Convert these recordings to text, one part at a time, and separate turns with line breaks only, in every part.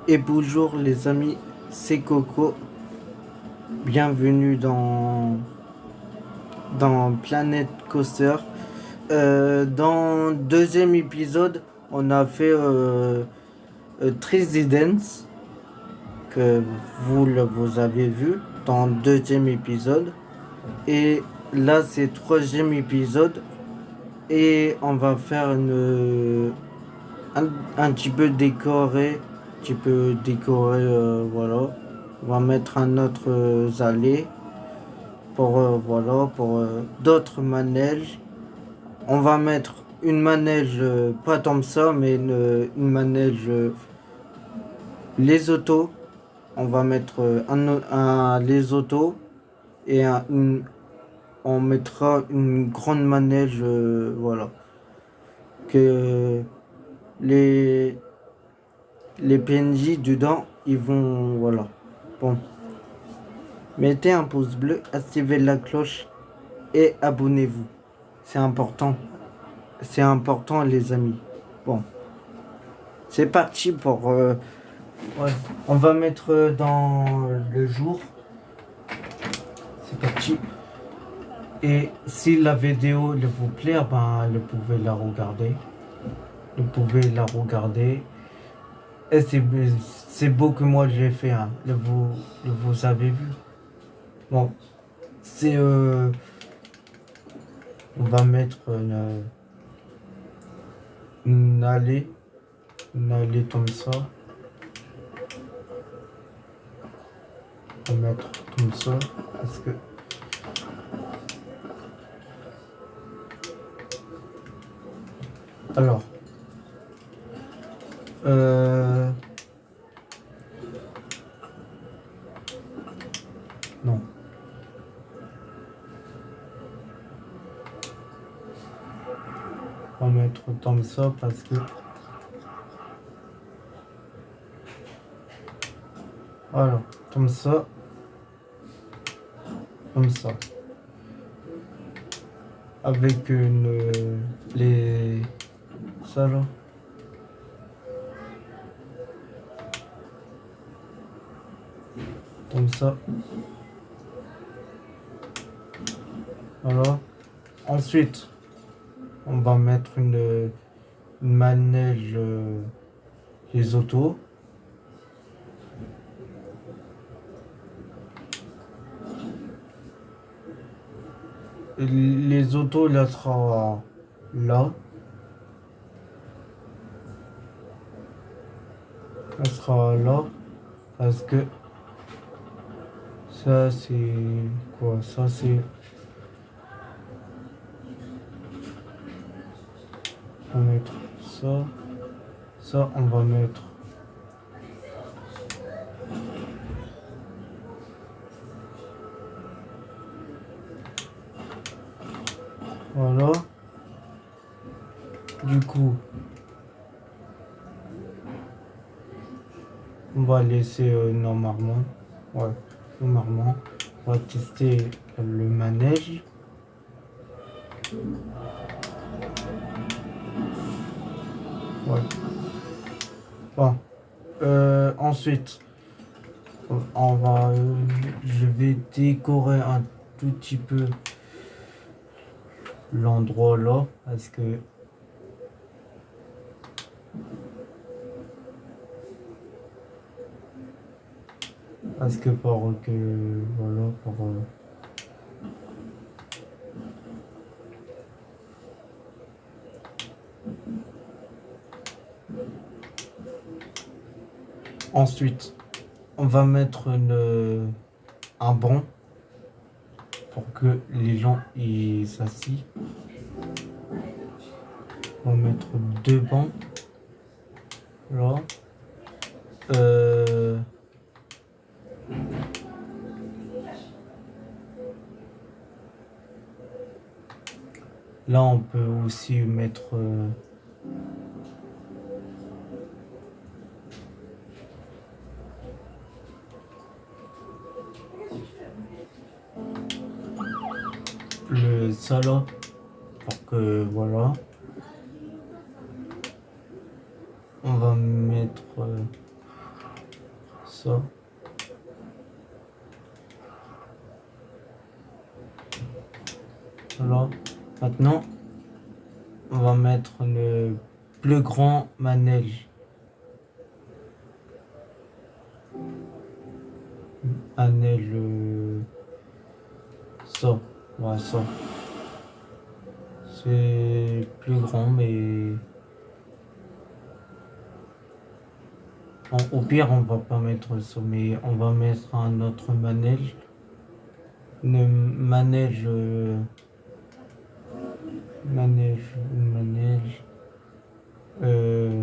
Et bonjour les amis, c'est Coco. Bienvenue dans Planet Coaster. Dans le deuxième épisode, on a fait Dance que vous avez vu dans le deuxième épisode. Et là, c'est le troisième épisode. Et on va faire un petit peu décoré. Un petit peu décoré, voilà. On va mettre un autre allée pour voilà pour d'autres manèges. On va mettre une manège pas comme ça, mais une manège les autos. On va mettre les autos et on mettra une grande manège, voilà, que les les PNJ dedans, ils vont, voilà. Bon, mettez un pouce bleu, activez la cloche et abonnez-vous. C'est important. C'est important, les amis. Bon, c'est parti pour. Ouais. On va mettre dans le jour. C'est parti. Et si la vidéo vous plaît, ben, vous pouvez la regarder. Vous pouvez la regarder. Et c'est beau que moi j'ai fait. Hein. Vous avez vu. Bon, c'est. On va mettre une allée. Une allée comme ça. On va mettre comme ça. Parce que. Alors. Non. On va mettre comme ça parce que. Voilà. Comme ça. Comme ça. Avec les. Ça là. Comme ça. Voilà. Ensuite, on va mettre une manège les autos. Et les autos, là sera là. Elle sera là. Parce que ça c'est quoi? Ça c'est. On va mettre ça. Ça, on va mettre. Voilà. Du coup, on va laisser normalement. Ouais, normalement. On va tester le manège. Ouais. Bon. Ensuite, je vais décorer un tout petit peu l'endroit là parce que pour que voilà pour ensuite on va mettre un banc pour que les gens ils s'assient. On va mettre deux bancs là. Là, on peut aussi mettre le salon pour que voilà. On va mettre ça. Voilà. Maintenant, on va mettre le plus grand manège. Manège, ça. Ouais, ça. C'est plus grand, mais au pire, on va pas mettre ça, mais on va mettre un autre manège. Le manège, manège. Euh,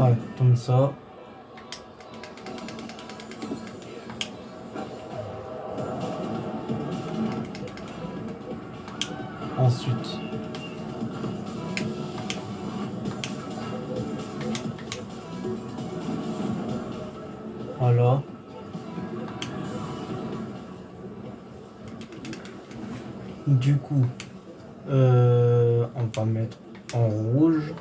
ouais, comme ça. Ensuite, voilà. Du coup, on va mettre en rouge,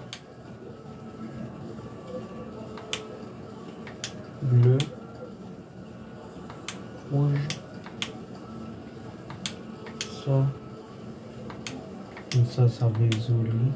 bleu, rouge, ça, comme ça va être joli.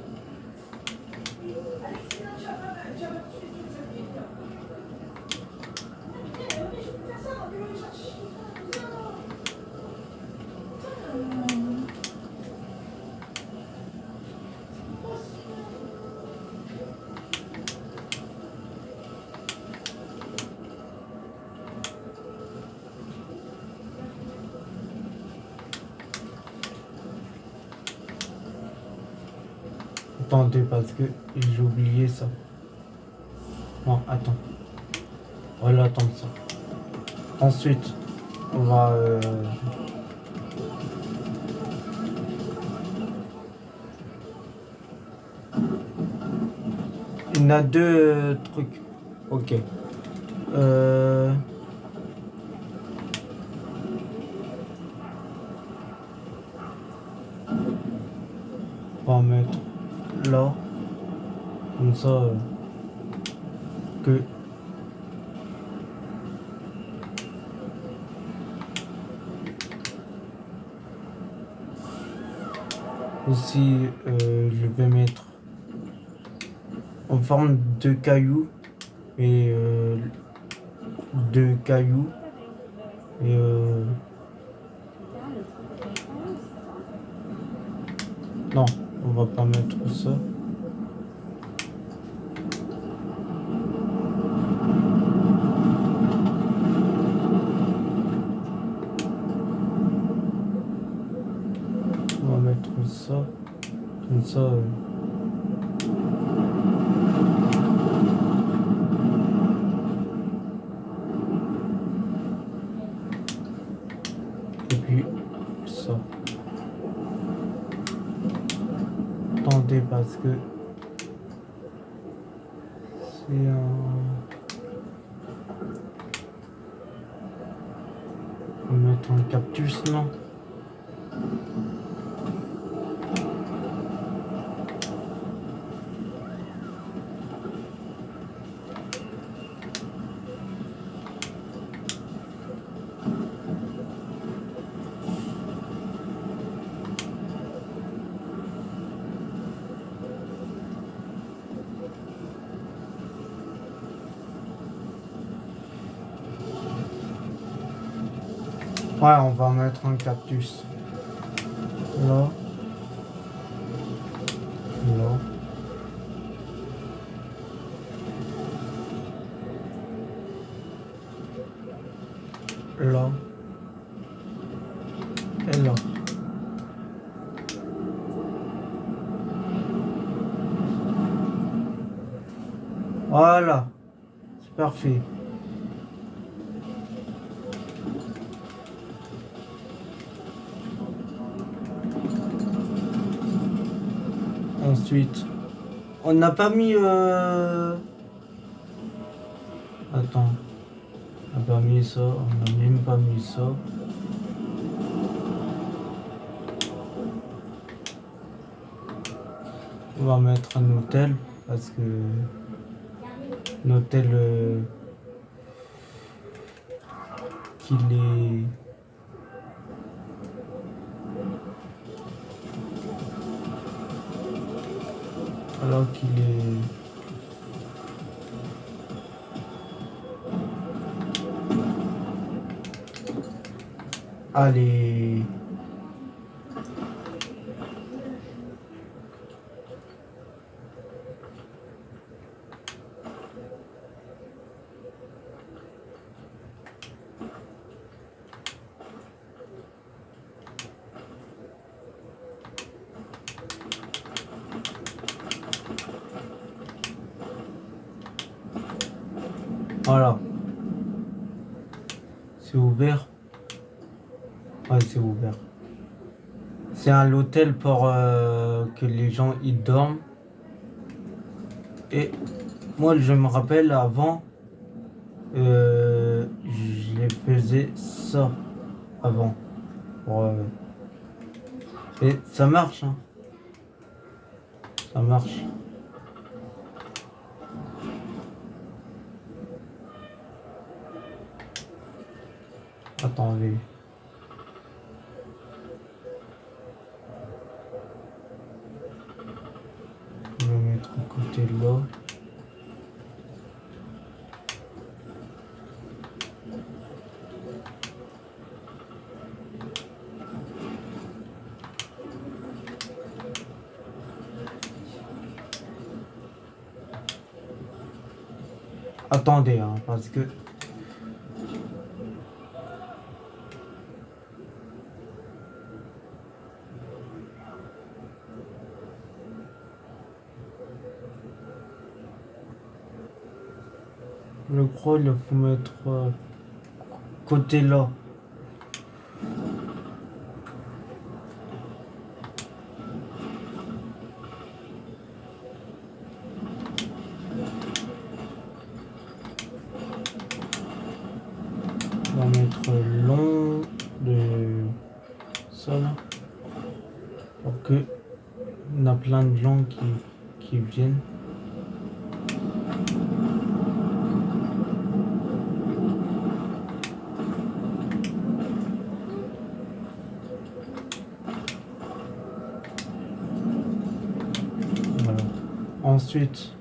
Attendez, parce que j'ai oublié ça. Non, attends. Voilà, attends ça. Ensuite, on va... il y en a deux trucs. Ok. On va mettre là. Comme ça. Que... Aussi, je vais mettre en forme de cailloux et deux cailloux et non, on va pas mettre ça. On va mettre ça comme ça. Et puis ça. Attendez parce que c'est un... On va mettre un cactus, non? Ouais, on va mettre un cactus. Là. Là. Là. Et là. Voilà. C'est parfait. Ensuite, on n'a pas mis... Attends. On n'a pas mis ça. On n'a même pas mis ça. On va mettre un hôtel. Parce que... Un hôtel... qu'il est... Alors qu'il est... Allez. Voilà. C'est ouvert. Ouais, c'est ouvert. C'est un hôtel pour que les gens y dorment. Et moi, je me rappelle avant, je faisais ça avant. Et ça marche, hein. Ça marche. Attendez. Je vais mettre à côté là. Attendez, hein, parce que... Je crois qu'il faut mettre côté là. On va mettre long de ça là. Pour que on a plein de gens qui viennent. Voilà. Ensuite,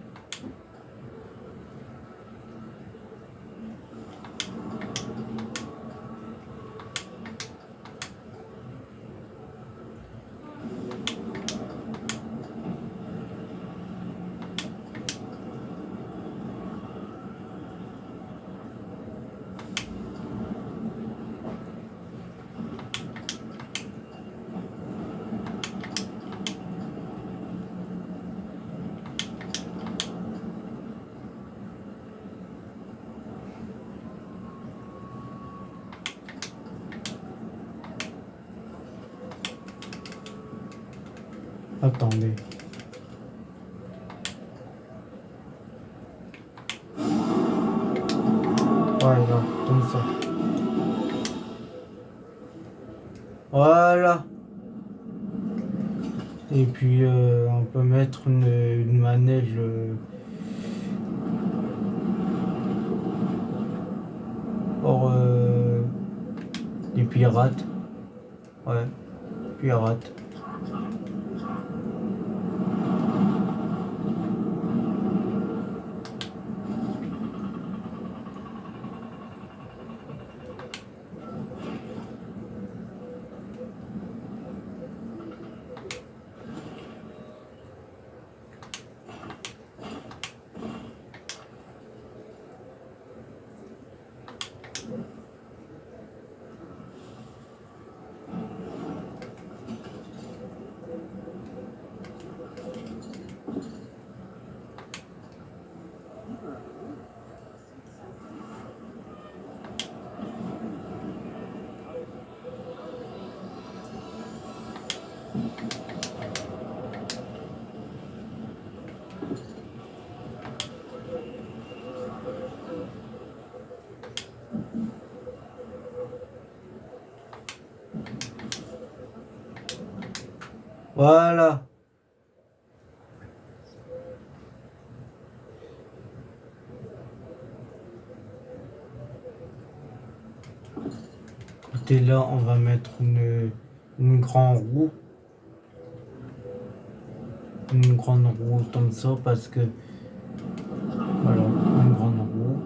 attendez. Voilà, comme ça. Voilà. Et puis on peut mettre une manège pour les pirates. Ouais, pirates. Voilà. Côté là, on va mettre une grande roue. Une grande roue comme ça parce que voilà, une grande roue.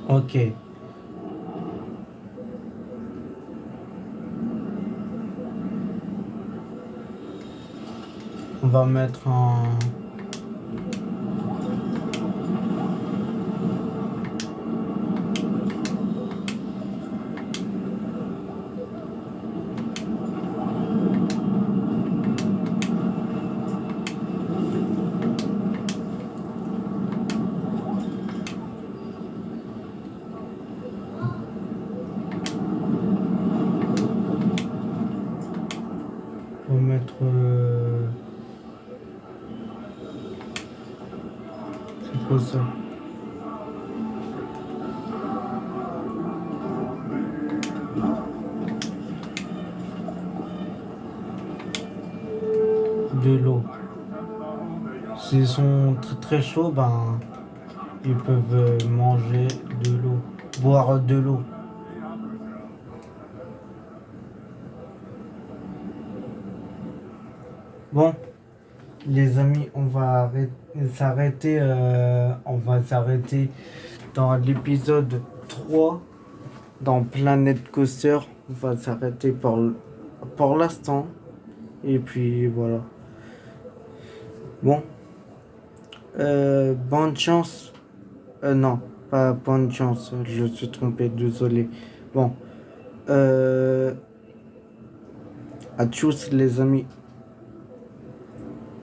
Ok. On va mettre on va mettre c'est quoi ça? De l'eau. S'ils sont très chauds, ben ils peuvent manger de l'eau, boire de l'eau. Bon, les amis, on va s'arrêter dans l'épisode 3 dans Planet Coaster. On va s'arrêter pour l'instant. Et puis voilà. Bon, bonne chance. Non, pas bonne chance. Je me suis trompé, désolé. Bon, à tous les amis.